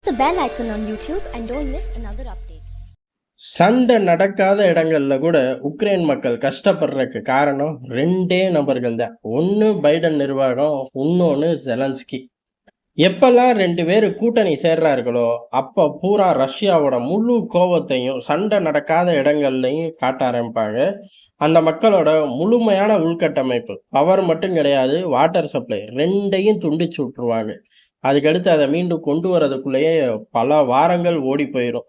the bell icon on YouTube and don't miss another update. சண்டை நடக்காத இடங்கள்ல கூட உக்ரைன் மக்கள் கஷ்டப்படுறதுக்கு காரணம் ரெண்டே நபர்கள் தான். ஒன்று பைடன் நிர்வாகம், இன்னொன்று ஜெலன்ஸ்கி. எப்பெல்லாம் ரெண்டு பேர் கூட்டணி சேர்றார்களோ அப்போ பூரா ரஷ்யாவோட முழு கோபத்தையும் சண்டை நடக்காத இடங்கள்லையும் காட்ட ஆரம்பிப்பாங்க. அந்த மக்களோட முழுமையான உள்கட்டமைப்பு பவர் மட்டும் கிடையாது, வாட்டர் சப்ளை ரெண்டையும் துண்டிச்சு விட்டுருவாங்க. அதுக்கடுத்து அதை மீண்டும் கொண்டு வரதுக்குள்ளேயே பல வாரங்கள் ஓடி போயிடும்.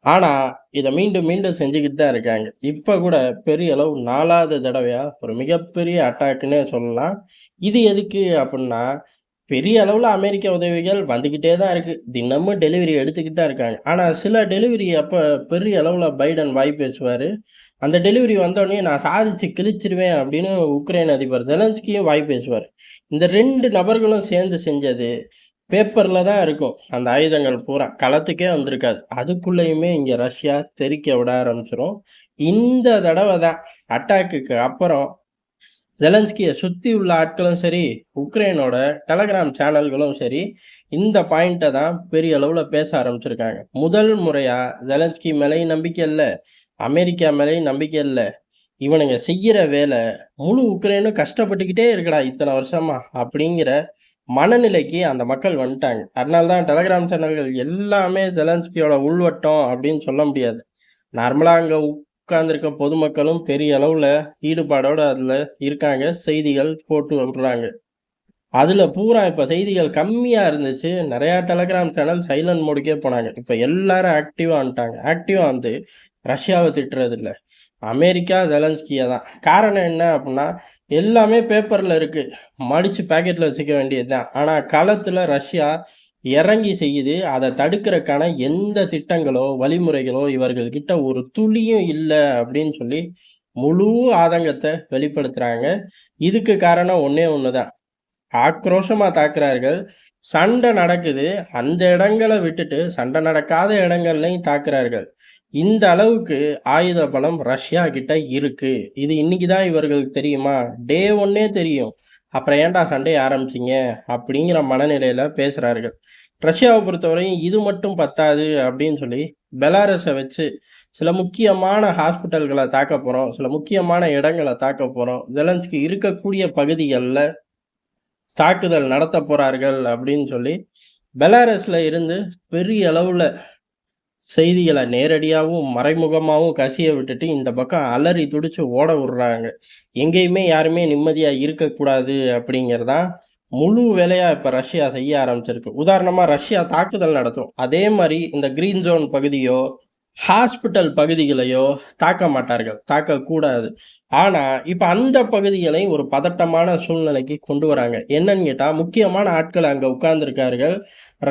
ஆனால் இதை மீண்டும் மீண்டும் செஞ்சுக்கிட்டு தான் இருக்காங்க. இப்போ கூட பெரிய அளவு 4வது தடவையாக ஒரு மிகப்பெரிய அட்டாக்குன்னே சொல்லலாம். இது எதுக்கு அப்படின்னா, பெரிய அளவில் அமெரிக்க உதவிகள் வந்துக்கிட்டே தான் இருக்குது, தினமும் டெலிவரி எடுத்துக்கிட்டு தான் இருக்காங்க. ஆனால் சில டெலிவரி அப்போ பெரிய அளவில் பைடன் வாய் பேசுவார். அந்த டெலிவரி வந்தோடனே நான் சாதிச்சு கிழிச்சிருவேன் அப்படின்னு உக்ரைன் அதிபர் ஜெலன்ஸ்கியும் வாய் பேசுவார். இந்த 2 நபர்களும் சேர்ந்து செஞ்சது பேப்பரில் தான் இருக்கும். அந்த ஆயுதங்கள் பூரா களத்துக்கே வந்திருக்காது. அதுக்குள்ளேயுமே இங்கே ரஷ்யா தெறிக்க விட ஆரம்பிச்சிடும். இந்த தடவை தான் அட்டாக்குக்கு அப்புறம் ஜெலன்ஸ்கியை சுற்றி உள்ள ஆட்களும் சரி, உக்ரைனோட டெலகிராம் சேனல்களும் சரி, இந்த பாயிண்ட்டை தான் பெரிய அளவில் பேச ஆரம்பிச்சிருக்காங்க. முதல் முறையாக ஜெலன்ஸ்கி மேலேயும் நம்பிக்கை இல்லை, அமெரிக்கா மேலேயும் நம்பிக்கை இல்லை. இவனுங்க செய்கிற வேலை முழு உக்ரைனும் கஷ்டப்பட்டுக்கிட்டே இருக்கடா இத்தனை வருஷமா அப்படிங்கிற மனநிலைக்கு அந்த மக்கள் வந்துட்டாங்க. அதனால தான் டெலகிராம் சேனல்கள் எல்லாமே ஜெலன்ஸ்கியோட உள்வட்டம் அப்படின்னு சொல்ல முடியாது. நார்மலாக அங்கே உட்கார்ந்துருக்க பொதுமக்களும் பெரிய அளவில் ஈடுபாடோடு அதில் இருக்காங்க, செய்திகள் போட்டு விடுறாங்க. அதில் பூரா இப்போ செய்திகள் கம்மியாக இருந்துச்சு. நிறையா டெலகிராம் சேனல் சைலண்ட் மோடுக்கே போனாங்க. இப்போ எல்லாரும் ஆக்டிவாக வந்துட்டாங்க. ஆக்டிவாக வந்து ரஷ்யாவை திட்டுறது இல்லை, அமெரிக்கா ஜெலன்ஸ்கியை தான். காரணம் என்ன அப்படின்னா, எல்லாமே பேப்பரில் இருக்குது, மடித்து பேக்கெட்டில் வச்சுக்க வேண்டியது தான். ஆனால் களத்தில் ரஷ்யா இறங்கி செய்யுது. அதை தடுக்கிறதுக்கான எந்த திட்டங்களோ வழிமுறைகளோ இவர்கள்கிட்ட ஒரு துளியும் இல்லை அப்படின்னு சொல்லி முழு ஆதங்கத்தை வெளிப்படுத்துகிறாங்க. இதுக்கு காரணம் ஒன்றே ஒன்று தான், ஆக்ரோஷமாக தாக்குறார்கள். சண்டை நடக்குது, அந்த இடங்களை விட்டுட்டு சண்டை நடக்காத இடங்கள்லையும் தாக்குறார்கள். இந்த அளவுக்கு ஆயுத பலம் ரஷ்யா கிட்ட இருக்கு. இது இன்னைக்கு தான் இவர்களுக்கு தெரியுமா? டே 1 தெரியும், அப்புறம் ஏன்டா சண்டையை ஆரம்பிச்சிங்க அப்படிங்கிற மனநிலையில் பேசுகிறார்கள். ரஷ்யாவை பொறுத்தவரையும் இது மட்டும் பத்தாது அப்படின்னு சொல்லி பெலாரஸை வச்சு சில முக்கியமான ஹாஸ்பிட்டல்களை தாக்க போகிறோம், சில முக்கியமான இடங்களை தாக்க போகிறோம், ஜெலன்ஸ்கி இருக்கக்கூடிய பகுதிகளில் தாக்குதல் நடத்த போகிறார்கள் அப்படின்னு சொல்லி பெலாரஸில் இருந்து பெரிய அளவில் செய்திகளை நேரடியாகவும் மறைமுகமாகவும் கசிய விட்டுட்டு இந்த பக்கம் அலறி துடிச்சு ஓட விடுறாங்க. எங்கேயுமே யாருமே நிம்மதியாக இருக்கக்கூடாது அப்படிங்கிறதான் முழு வேலையாக இப்போ ரஷ்யா செய்ய ஆரம்பிச்சிருக்கு. உதாரணமாக ரஷ்யா தாக்குதல் நடத்தும், அதே மாதிரி இந்த கிரீன் ஜோன் பகுதியோ ஹாஸ்பிட்டல் பகுதிகளையோ தாக்க மாட்டார்கள், தாக்கக்கூடாது. ஆனால் இப்போ அந்த பகுதிகளை ஒரு பதட்டமான சூழ்நிலைக்கு கொண்டு வராங்க. என்னன்னு கேட்டால், முக்கியமான ஆட்கள் அங்கே உட்கார்ந்துருக்கார்கள்.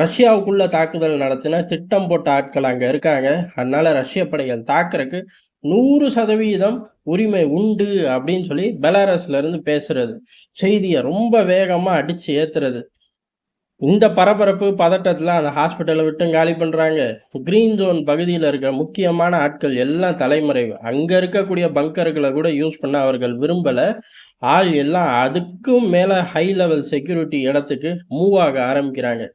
ரஷ்யாவுக்குள்ளே தாக்குதல் நடத்தின திட்டம் போட்ட ஆட்கள் அங்கே இருக்காங்க. அதனால ரஷ்ய படைகள் தாக்குறதுக்கு 100% உரிமை உண்டு அப்படின்னு சொல்லி பெலாரஸ்லேருந்து பேசுறது, செய்தியை ரொம்ப வேகமாக அடித்து ஏற்றுறது. இந்த பரபரப்பு பதட்டத்தில் அந்த ஹாஸ்பிட்டலை விட்டு காலி பண்ணுறாங்க. க்ரீன் ஜோன் பகுதியில் இருக்கிற முக்கியமான ஆட்கள் எல்லாம் தலைமறைவு. அங்கே இருக்கக்கூடிய பங்கர்களை கூட யூஸ் பண்ண அவர்கள் விரும்பலை. ஆள் எல்லாம் அதுக்கும் மேலே ஹை லெவல் செக்யூரிட்டி இடத்துக்கு மூவ் ஆக ஆரம்பிக்கிறாங்க.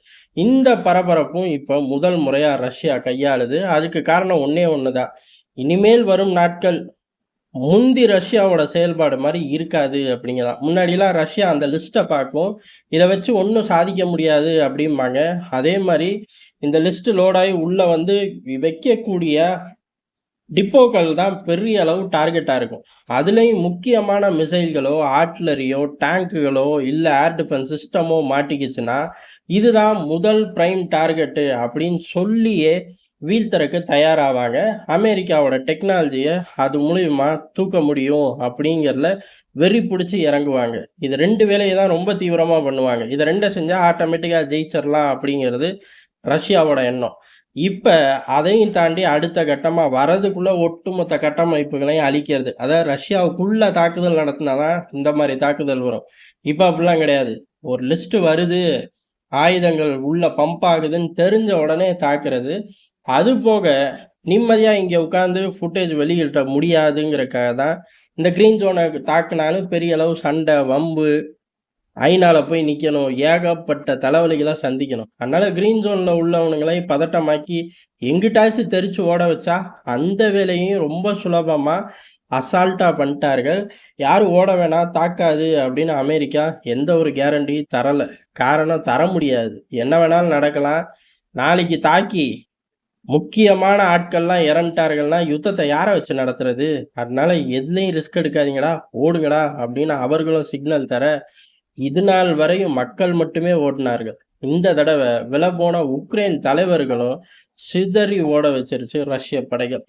இந்த பரபரப்பும் இப்போ முதல் முறையாக ரஷ்யா கையாளுது. அதுக்கு காரணம் ஒன்றே ஒன்று தான், இனிமேல் வரும் நாட்கள் முந்தி ரஷ்யாவோட செயல்பாடு மாதிரி இருக்காது அப்படிங்கிறதான். முன்னாடிலாம் ரஷ்யா அந்த லிஸ்ட்டை பார்க்கும், இதை வச்சு ஒன்றும் சாதிக்க முடியாது அப்படிம்பாங்க. அதே மாதிரி இந்த லிஸ்ட்டு லோடாகி உள்ளே வந்து வைக்கக்கூடிய டிப்போக்கள் தான் பெரிய அளவு டார்கெட்டாக இருக்கும். அதுலேயும் முக்கியமான மிசைல்களோ ஆர்ட்லரியோ டேங்குகளோ இல்லை ஏர் டிஃபென்ஸ் சிஸ்டமோ மாட்டிக்கிச்சுன்னா இதுதான் முதல் பிரைம் டார்கெட்டு அப்படின்னு சொல்லியே வீழ்த்தறக்கு தயாராவாங்க. அமெரிக்காவோட டெக்னாலஜியை அது மூலியமா தூக்க முடியும் அப்படிங்கிறதுல வெறி பிடிச்சி இறங்குவாங்க. இது 2 வேலையை தான் ரொம்ப தீவிரமாக பண்ணுவாங்க. இதை 2 செஞ்சால் ஆட்டோமேட்டிக்காக ஜெயிச்சிடலாம் அப்படிங்கிறது ரஷ்யாவோட எண்ணம். இப்போ அதையும் தாண்டி அடுத்த கட்டமாக வரதுக்குள்ளே ஒட்டுமொத்த கட்டமைப்புகளையும் அழிக்கிறது. அதாவது ரஷ்யாவுக்குள்ளே தாக்குதல் நடத்தினா தான் இந்த மாதிரி தாக்குதல் வரும். இப்போ அப்படிலாம் கிடையாது. ஒரு லிஸ்ட்டு வருது, ஆயுதங்கள் உள்ள பம்ப் ஆகுதுன்னு தெரிஞ்ச உடனே தாக்குறது. அது போக நிம்மதியாக இங்கே உட்காந்து ஃபுட்டேஜ் வெளியிட முடியாதுங்கிறக்காக தான் இந்த க்ரீன் ஜோனை தாக்குனாலும் பெரிய அளவு சண்டை வம்பு ஐநால போய் நிக்கணும். ஏகப்பட்ட தலைவலிகள சந்திக்கணும். அதனால கிரீன் ஜோன்ல உள்ளவனுங்களையும் பதட்டமாக்கி, எங்கிட்டாச்சும் தெறிச்சு ஓட வச்சா, அந்த வேலையையும் ரொம்ப சுலபமா, அசால்ட்டா பண்ணிட்டார்கள். யாரும் ஓட வேணாம், தாக்காது அப்படின்னு அமெரிக்கா எந்த ஒரு கேரண்டியும் தரல. காரணம் தர முடியாது. என்ன வேணாலும் நடக்கலாம். நாளைக்கு தாக்கி முக்கியமான ஆட்கள்லாம் இறந்துட்டார்கள்னா, யுத்தத்த யார வச்சு நடத்துறது? அதனால எதுலயும் ரிஸ்க் எடுக்காதீங்கடா, ஓடுங்கடா அப்படின்னு அவர்களும் சிக்னல் தர, இதுநாள் வரையும் மக்கள் மட்டுமே ஓடுனார்கள். இந்த தடவ விழப்போன உக்ரைன் தலைவர்களும் சிதறி ஓட வச்சிருச்சு ரஷ்ய படைகள்.